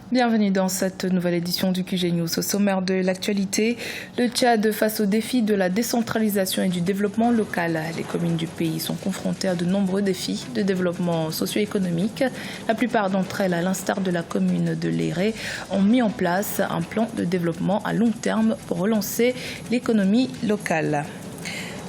Bienvenue dans cette nouvelle édition du QG News. Au sommaire de l'actualité, le Tchad face aux défis de la décentralisation et du développement local. Les communes du pays sont confrontées à de nombreux défis de développement socio-économique. La plupart d'entre elles, à l'instar de la commune de Léré, ont mis en place un plan de développement à long terme pour relancer l'économie locale.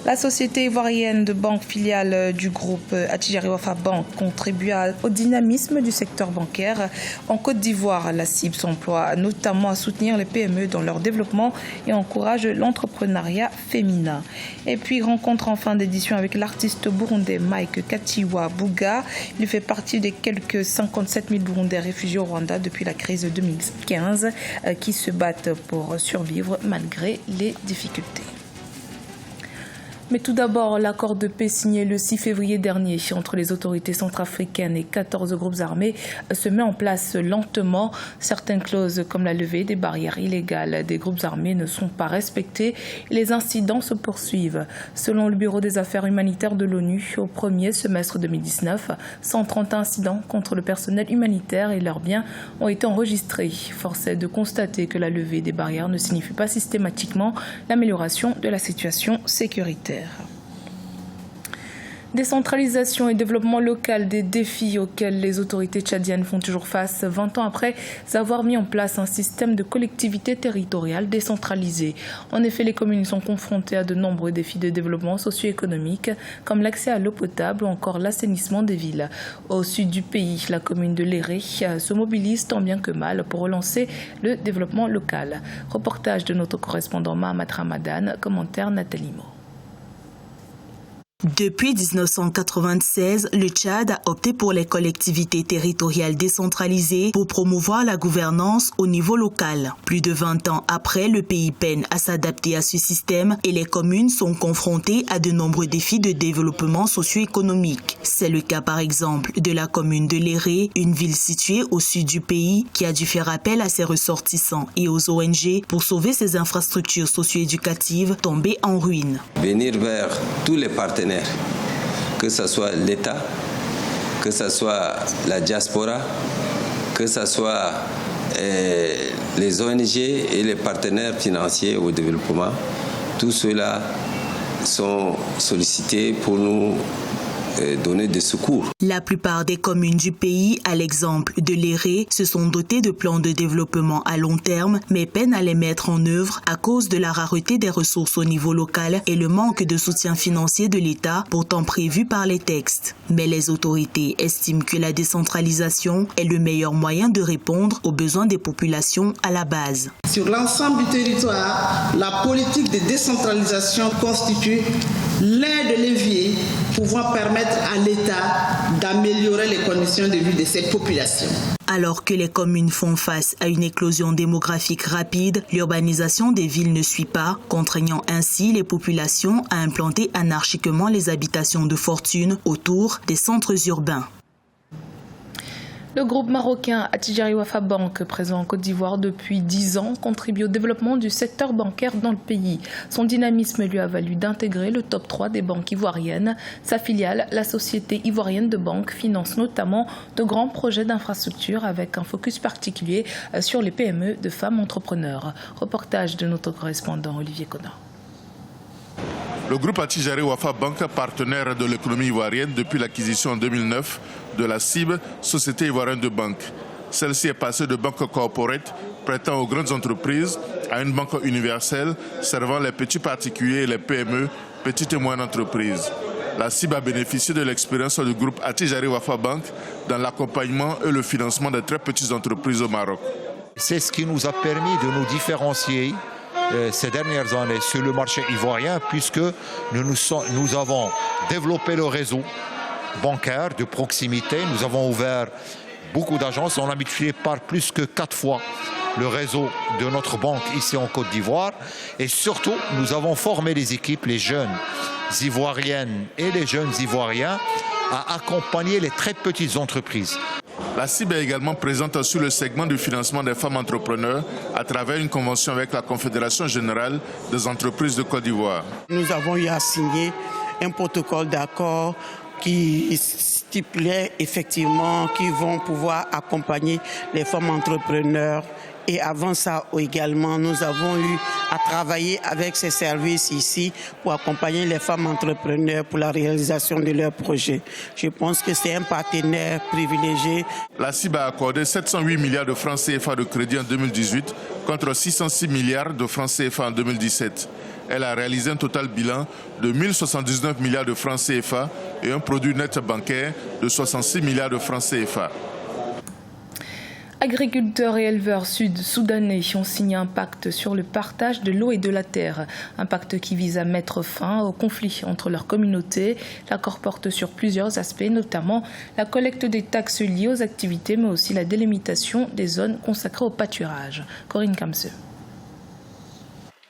La société ivoirienne de banque filiale du groupe Attijari Wafa Bank contribue au dynamisme du secteur bancaire en Côte d'Ivoire. La cible s'emploie notamment à soutenir les PME dans leur développement et encourage l'entrepreneuriat féminin. Et puis rencontre en fin d'édition avec l'artiste burundais Mike Katiwa Buga. Il fait partie des quelques 57 000 Burundais réfugiés au Rwanda depuis la crise de 2015 qui se battent pour survivre malgré les difficultés. Mais tout d'abord, l'accord de paix signé le 6 février dernier entre les autorités centrafricaines et 14 groupes armés se met en place lentement. Certaines clauses comme la levée des barrières illégales des groupes armés ne sont pas respectées et les incidents se poursuivent. Selon le Bureau des affaires humanitaires de l'ONU, au premier semestre 2019, 130 incidents contre le personnel humanitaire et leurs biens ont été enregistrés. Force est de constater que la levée des barrières ne signifie pas systématiquement l'amélioration de la situation sécuritaire. Décentralisation et développement local, des défis auxquels les autorités tchadiennes font toujours face 20 ans après avoir mis en place un système de collectivité territoriale décentralisée. En effet, les communes sont confrontées à de nombreux défis de développement socio-économique, comme l'accès à l'eau potable ou encore l'assainissement des villes. Au sud du pays, la commune de Léré se mobilise tant bien que mal pour relancer le développement local. Reportage de notre correspondant Mahamat Ramadan, commentaire Nathalie Mo. Depuis 1996, le Tchad a opté pour les collectivités territoriales décentralisées pour promouvoir la gouvernance au niveau local. Plus de 20 ans après, le pays peine à s'adapter à ce système et les communes sont confrontées à de nombreux défis de développement socio-économique. C'est le cas par exemple de la commune de Léré, une ville située au sud du pays qui a dû faire appel à ses ressortissants et aux ONG pour sauver ses infrastructures socio-éducatives tombées en ruine. Venir vers tous les partenaires, que ce soit l'État, que ce soit la diaspora, que ce soit les ONG et les partenaires financiers au développement, tout cela sont sollicités pour nous donner des secours. La plupart des communes du pays, à l'exemple de Léré, se sont dotées de plans de développement à long terme, mais peinent à les mettre en œuvre à cause de la rareté des ressources au niveau local et le manque de soutien financier de l'État, pourtant prévu par les textes. Mais les autorités estiment que la décentralisation est le meilleur moyen de répondre aux besoins des populations à la base. Sur l'ensemble du territoire, la politique de décentralisation constitue l'un des leviers pouvant permettre à l'État d'améliorer les conditions de vie de ses populations. Alors que les communes font face à une éclosion démographique rapide, l'urbanisation des villes ne suit pas, contraignant ainsi les populations à implanter anarchiquement les habitations de fortune autour des centres urbains. Le groupe marocain Attijari Wafa Bank, présent en Côte d'Ivoire depuis 10 ans, contribue au développement du secteur bancaire dans le pays. Son dynamisme lui a valu d'intégrer le top 3 des banques ivoiriennes. Sa filiale, la Société ivoirienne de banque, finance notamment de grands projets d'infrastructure avec un focus particulier sur les PME de femmes entrepreneurs. Reportage de notre correspondant Olivier Connard. Le groupe Attijari Wafa Bank, partenaire de l'économie ivoirienne depuis l'acquisition en 2009 de la CIB, Société ivoirienne de banque. Celle-ci est passée de banque corporate prêtant aux grandes entreprises à une banque universelle servant les petits particuliers et les PME, petites et moyennes entreprises. La CIB a bénéficié de l'expérience du groupe Attijari Wafa Bank dans l'accompagnement et le financement des très petites entreprises au Maroc. C'est ce qui nous a permis de nous différencier ces dernières années sur le marché ivoirien, puisque nous avons développé le réseau bancaire de proximité. Nous avons ouvert beaucoup d'agences. On a multiplié par plus que 4 fois le réseau de notre banque ici en Côte d'Ivoire. Et surtout, nous avons formé les équipes, les jeunes ivoiriennes et les jeunes ivoiriens, à accompagner les très petites entreprises. La CIB est également présente sur le segment du financement des femmes entrepreneurs à travers une convention avec la Confédération générale des entreprises de Côte d'Ivoire. Nous avons eu à signer un protocole d'accord qui stipulait effectivement qu'ils vont pouvoir accompagner les femmes entrepreneurs. Et avant ça également, nous avons eu à travailler avec ces services ici pour accompagner les femmes entrepreneurs pour la réalisation de leurs projets. Je pense que c'est un partenaire privilégié. La CIB a accordé 708 milliards de francs CFA de crédit en 2018 contre 606 milliards de francs CFA en 2017. Elle a réalisé un total bilan de 1079 milliards de francs CFA et un produit net bancaire de 66 milliards de francs CFA. Agriculteurs et éleveurs sud-soudanais ont signé un pacte sur le partage de l'eau et de la terre. Un pacte qui vise à mettre fin au conflit entre leurs communautés. L'accord porte sur plusieurs aspects, notamment la collecte des taxes liées aux activités, mais aussi la délimitation des zones consacrées au pâturage. Corinne Kamse.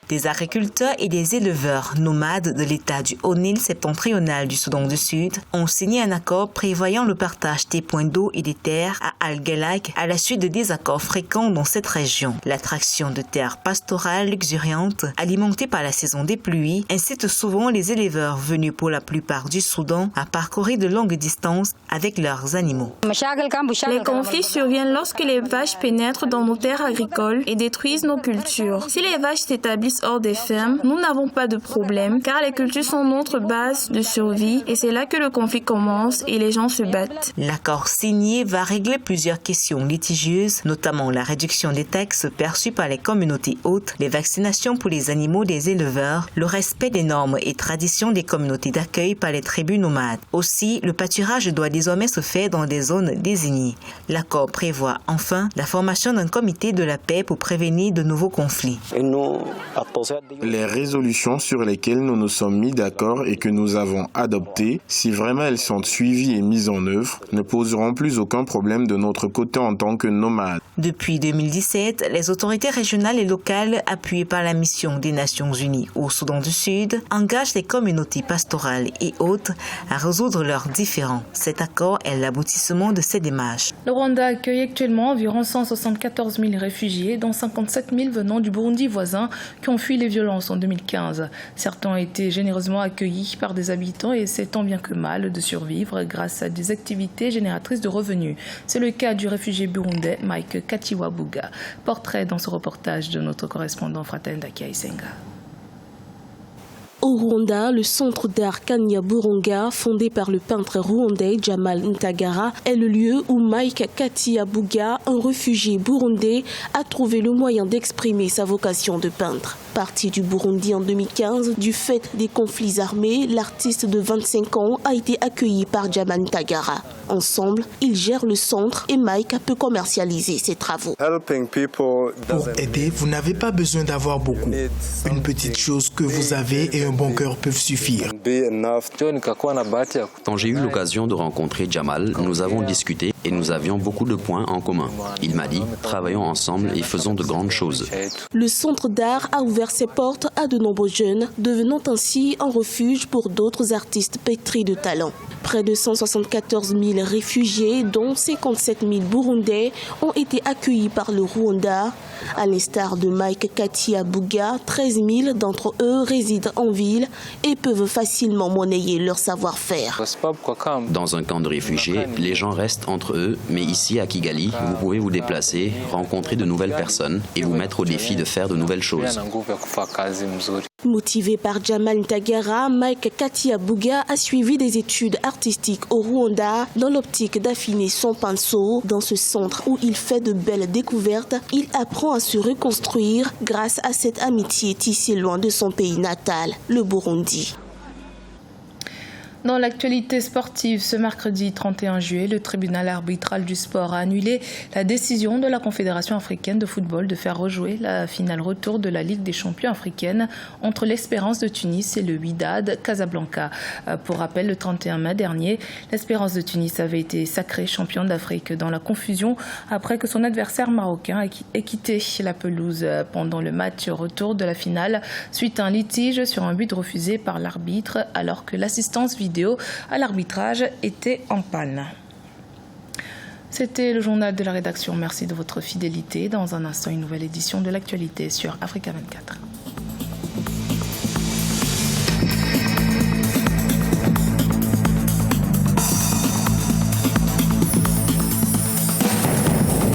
Des agriculteurs et des éleveurs nomades de l'État du Haut-Nil septentrional du Soudan du Sud ont signé un accord prévoyant le partage des points d'eau et des terres à Al-Galak à la suite de désaccords fréquents dans cette région. L'attraction de terres pastorales luxuriantes, alimentées par la saison des pluies, incite souvent les éleveurs venus pour la plupart du Soudan à parcourir de longues distances avec leurs animaux. Les conflits surviennent lorsque les vaches pénètrent dans nos terres agricoles et détruisent nos cultures. Si les vaches s'établissent hors des fermes, nous n'avons pas de problème car les cultures sont notre base de survie et c'est là que le conflit commence et les gens se battent. L'accord signé va régler plusieurs questions litigieuses, notamment la réduction des taxes perçues par les communautés hautes, les vaccinations pour les animaux des éleveurs, le respect des normes et traditions des communautés d'accueil par les tribus nomades. Aussi, le pâturage doit désormais se faire dans des zones désignées. L'accord prévoit enfin la formation d'un comité de la paix pour prévenir de nouveaux conflits. Les résolutions sur lesquelles nous nous sommes mis d'accord et que nous avons adoptées, si vraiment elles sont suivies et mises en œuvre, ne poseront plus aucun problème de notre côté en tant que nomades. Depuis 2017, les autorités régionales et locales, appuyées par la mission des Nations Unies au Soudan du Sud, engagent les communautés pastorales et autres à résoudre leurs différends. Cet accord est l'aboutissement de ces démarches. Le Rwanda accueille actuellement environ 174 000 réfugiés, dont 57 000 venant du Burundi voisin, qui ont fui les violences en 2015. Certains ont été généreusement accueillis par des habitants et essaient tant bien que mal de survivre grâce à des activités génératrices de revenus. C'est le cas du réfugié burundais Mike Katiwabuga. Portrait dans ce reportage de notre correspondant Fraten Dakia-Isenga. Au Rwanda, le centre d'art Kanyaburunga, fondé par le peintre rwandais Jamal Ntagara, est le lieu où Mike Katiwabuga, un réfugié burundais, a trouvé le moyen d'exprimer sa vocation de peintre. Parti du Burundi en 2015, du fait des conflits armés, l'artiste de 25 ans a été accueilli par Jamal Ntagara. Ensemble, ils gèrent le centre et Mike peut commercialiser ses travaux. Pour aider, vous n'avez pas besoin d'avoir beaucoup. Une petite chose que vous avez et un bon cœur peuvent suffire. Quand j'ai eu l'occasion de rencontrer Jamal, nous avons discuté et nous avions beaucoup de points en commun. Il m'a dit, travaillons ensemble et faisons de grandes choses. Le centre d'art a ouvert ses portes à de nombreux jeunes, devenant ainsi un refuge pour d'autres artistes pétris de talent. Près de 174 000 réfugiés, dont 57 000 Burundais, ont été accueillis par le Rwanda. À l'instar de Mike Katiwabuga, 13 000 d'entre eux résident en ville et peuvent facilement monnayer leur savoir-faire. Dans un camp de réfugiés, les gens restent entre eux, mais ici à Kigali, vous pouvez vous déplacer, rencontrer de nouvelles personnes et vous mettre au défi de faire de nouvelles choses. Motivé par Jamal Ntagara, Mike Katiwabuga a suivi des études artistiques au Rwanda dans l'optique d'affiner son pinceau. Dans ce centre où il fait de belles découvertes, il apprend à se reconstruire grâce à cette amitié tissée loin de son pays natal, le Burundi. Dans l'actualité sportive, ce mercredi 31 juillet, le tribunal arbitral du sport a annulé la décision de la Confédération africaine de football de faire rejouer la finale retour de la Ligue des champions africaine entre l'Espérance de Tunis et le Wydad Casablanca. Pour rappel, le 31 mai dernier, l'Espérance de Tunis avait été sacrée championne d'Afrique dans la confusion après que son adversaire marocain ait quitté la pelouse pendant le match retour de la finale suite à un litige sur un but refusé par l'arbitre alors que l'assistance vidéo à l'arbitrage était en panne. C'était le journal de la rédaction. Merci de votre fidélité. Dans un instant, une nouvelle édition de l'actualité sur Africa 24.